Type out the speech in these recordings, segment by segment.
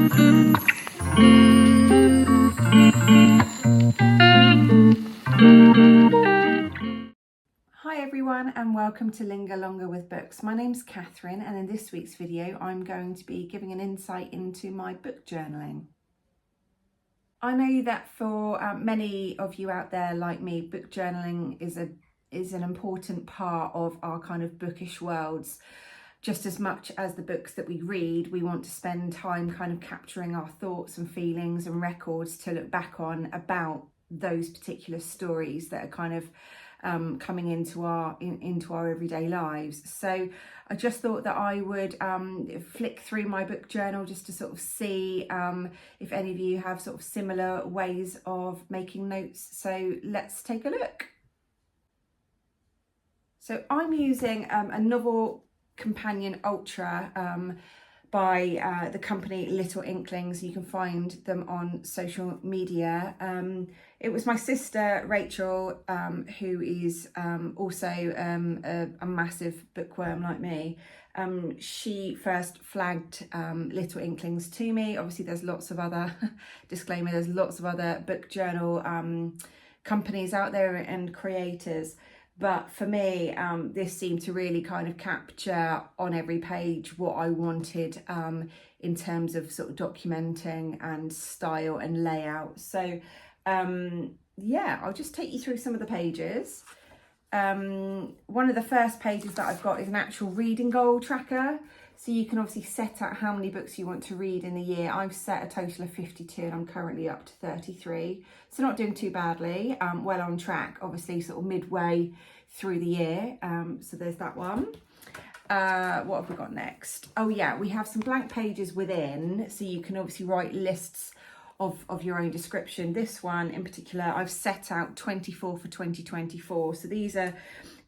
Hi everyone and welcome to Linger Longer with Books. My name's Catherine and in this week's video I'm going to be giving an insight into my book journaling. I know that for many of you out there like me, book journaling is an important part of our kind of bookish worlds. Just as much as the books that we read, we want to spend time kind of capturing our thoughts and feelings and records to look back on about those particular stories that are kind of coming into our everyday lives. So I just thought that I would flick through my book journal just to sort of see if any of you have sort of similar ways of making notes. So let's take a look. So I'm using a novel companion ultra by the company Little Inklings. You can find them on social media. It was my sister Rachel, who is also a massive bookworm like me. She first flagged Little Inklings to me. Obviously there's lots of other, disclaimer, there's lots of other book journal companies out there and creators. But for me, this seemed to really kind of capture on every page what I wanted in terms of sort of documenting and style and layout. So yeah, I'll just take you through some of the pages. One of the first pages that I've got is an actual reading goal tracker. So you can obviously set out how many books you want to read in a year. I've set a total of 52 and I'm currently up to 33. So not doing too badly, well on track, obviously sort of midway through the year. So there's that one. What have we got next? Oh yeah, we have some blank pages within. So you can obviously write lists of your own description. This one in particular, I've set out 24 for 2024. So these are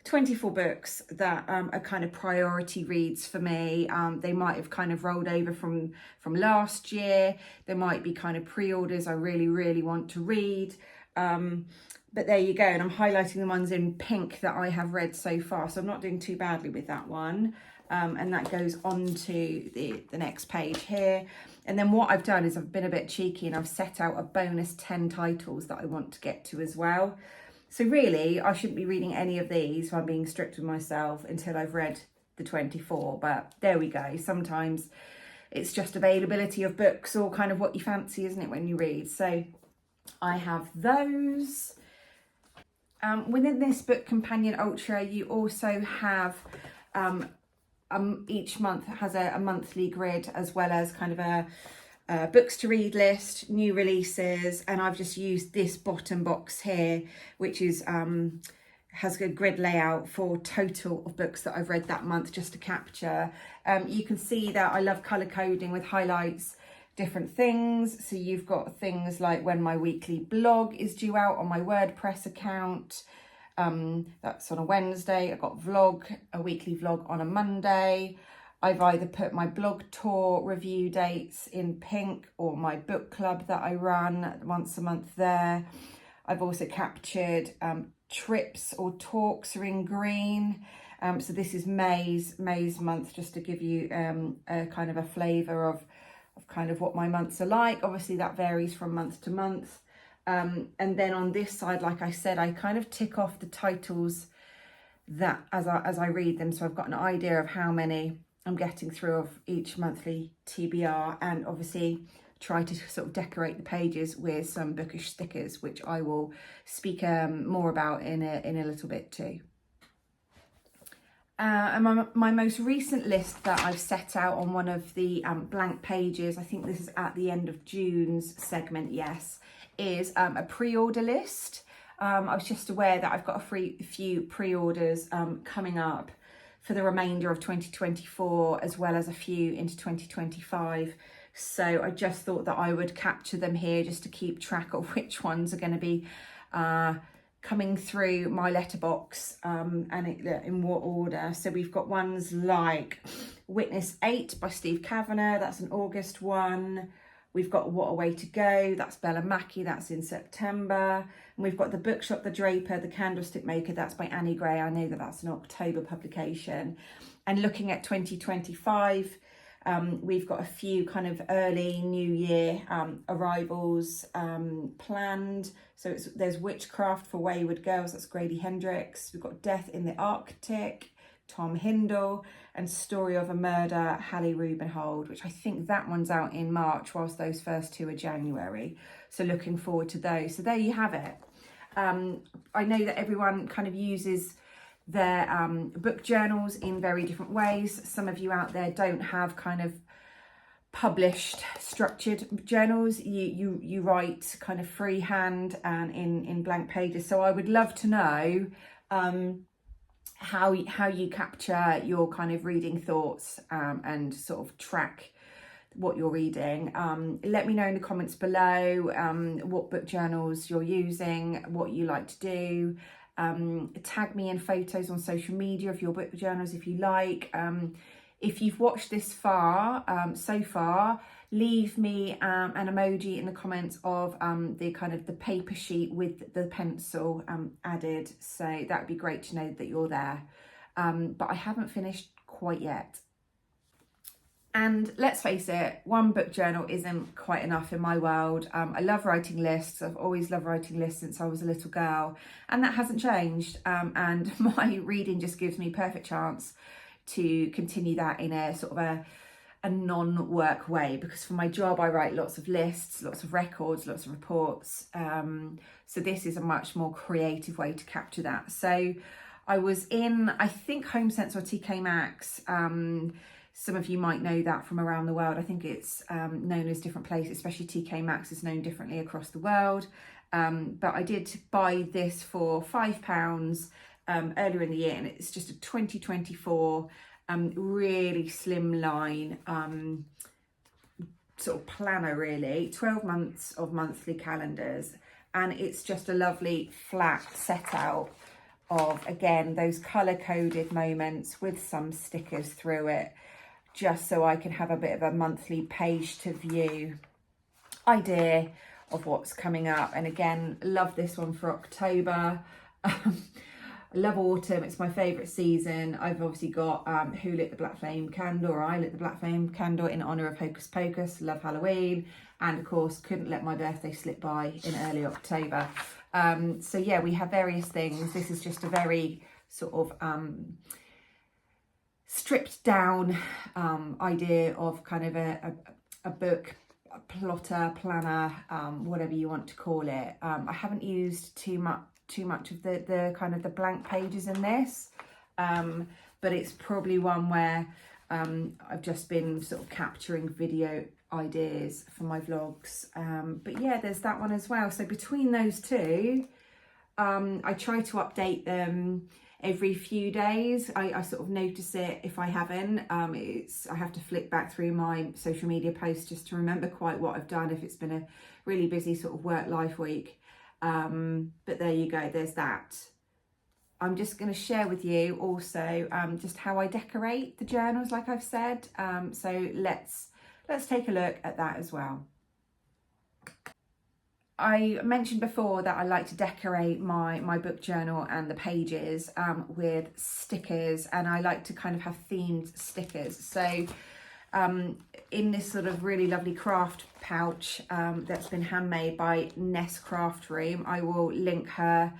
24 books that are kind of priority reads for me. They might have kind of rolled over from last year. There might be kind of pre-orders I really want to read. But there you go. And I'm highlighting the ones in pink that I have read so far. So I'm not doing too badly with that one. And that goes on to the next page here. And then what I've done is I've been a bit cheeky and I've set out a bonus 10 titles that I want to get to as well. So really, I shouldn't be reading any of these if I'm being strict with myself until I've read the 24. But there we go. Sometimes it's just availability of books or kind of what you fancy, isn't it, when you read? So I have those. Within this book companion ultra, you also have each month has a monthly grid as well as kind of a books to read list, new releases, and I've just used this bottom box here, which is has a grid layout for total of books that I've read that month just to capture. You can see that I love colour coding with highlights, different things. So you've got things like when my weekly blog is due out on my WordPress account. That's on a Wednesday. I've got a weekly vlog on a Monday. I've either put my blog tour review dates in pink or my book club that I run once a month there. I've also captured trips or talks are in green. So this is May's month, just to give you a kind of a flavour of kind of what my months are like. Obviously that varies from month to month. And then on this side, like I said, I kind of tick off the titles that as I read them. So I've got an idea of how many I'm getting through of each monthly TBR, and obviously try to sort of decorate the pages with some bookish stickers, which I will speak more about in a little bit too. And my most recent list that I've set out on one of the blank pages, I think this is at the end of June's segment, yes, is a pre-order list. I was just aware that I've got a few pre-orders coming up for the remainder of 2024, as well as a few into 2025. So I just thought that I would capture them here just to keep track of which ones are going to be coming through my letterbox and in what order. So we've got ones like Witness 8 by Steve Kavanagh, that's an August one. We've got What a Way to Go, that's Bella Mackie, that's in September. And we've got The Bookshop, The Draper, The Candlestick Maker, that's by Annie Gray. I know that that's an October publication. And looking at 2025, We've got a few kind of early New Year arrivals planned. So there's Witchcraft for Wayward Girls, that's Grady Hendrix. We've got Death in the Arctic, Tom Hindle, and Story of a Murder, Hallie Rubenhold, which I think that one's out in March, whilst those first two are January. So looking forward to those. So there you have it. I know that everyone kind of uses their book journals in very different ways. Some of you out there don't have kind of published structured journals. You write kind of freehand and in blank pages. So I would love to know how you capture your kind of reading thoughts and sort of track what you're reading. Let me know in the comments below what book journals you're using, what you like to do. Tag me in photos on social media of your book journals if you like. If you've watched this far, so far, leave me an emoji in the comments of the kind of the paper sheet with the pencil added. So that would be great to know that you're there. But I haven't finished quite yet. And let's face it, one book journal isn't quite enough in my world. I love writing lists. I've always loved writing lists since I was a little girl, and that hasn't changed. And my reading just gives me perfect chance to continue that in a sort of a non-work way, because for my job I write lots of lists, lots of records, lots of reports. So this is a much more creative way to capture that. So I was in, I think, Home Sense or TK Maxx. Some of you might know that from around the world. I think it's known as different places, especially TK Maxx is known differently across the world. But I did buy this for £5 earlier in the year, and it's just a 2024 really slimline sort of planner, really. 12 months of monthly calendars, and it's just a lovely flat set out of, again, those colour-coded moments with some stickers through it, just so I can have a bit of a monthly page to view idea of what's coming up. And again, love this one for October. I love autumn, it's my favourite season. I've obviously got Who Lit the Black Flame Candle, or I Lit the Black Flame Candle in honour of Hocus Pocus, love Halloween, and of course couldn't let my birthday slip by in early October. So yeah, we have various things. This is just a very sort of stripped down idea of kind of a book, a plotter, planner, whatever you want to call it. I haven't used too much of the kind of the blank pages in this, but it's probably one where I've just been sort of capturing video ideas for my vlogs. But yeah, there's that one as well. So between those two, I try to update them every few days. I sort of notice it if I haven't. I have to flick back through my social media posts just to remember quite what I've done if it's been a really busy sort of work life week. But there you go, there's that. I'm just going to share with you also just how I decorate the journals, like I've said. So let's take a look at that as well. I mentioned before that I like to decorate my book journal and the pages with stickers, and I like to kind of have themed stickers. So in this sort of really lovely craft pouch that's been handmade by Ness Craft Room, I will link her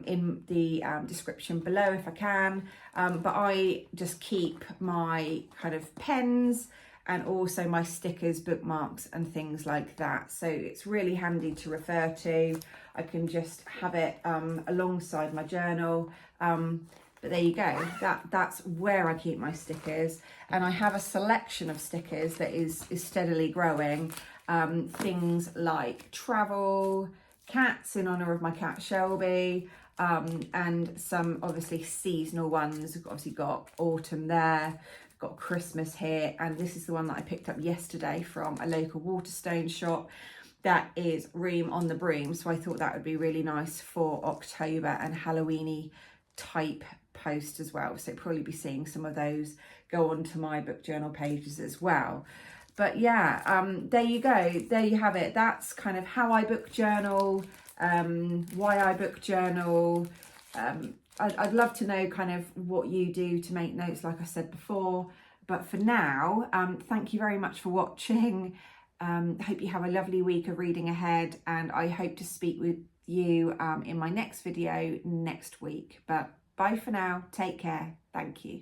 in the description below if I can, but I just keep my kind of pens and also my stickers, bookmarks and things like that. So it's really handy to refer to. I can just have it alongside my journal. But there you go, that's where I keep my stickers. And I have a selection of stickers that is steadily growing. Things like travel, cats in honour of my cat Shelby, and some obviously seasonal ones. We've obviously got autumn there, got Christmas here, and this is the one that I picked up yesterday from a local Waterstone shop. That is Ream on the Broom, so I thought that would be really nice for October and Halloweeny type post as well. So probably be seeing some of those go onto my book journal pages as well. But yeah, there you go, there you have it. That's kind of how I book journal, why I book journal. I'd love to know kind of what you do to make notes, like I said before. But for now, thank you very much for watching. I hope you have a lovely week of reading ahead, and I hope to speak with you in my next video next week. But bye for now. Take care. Thank you.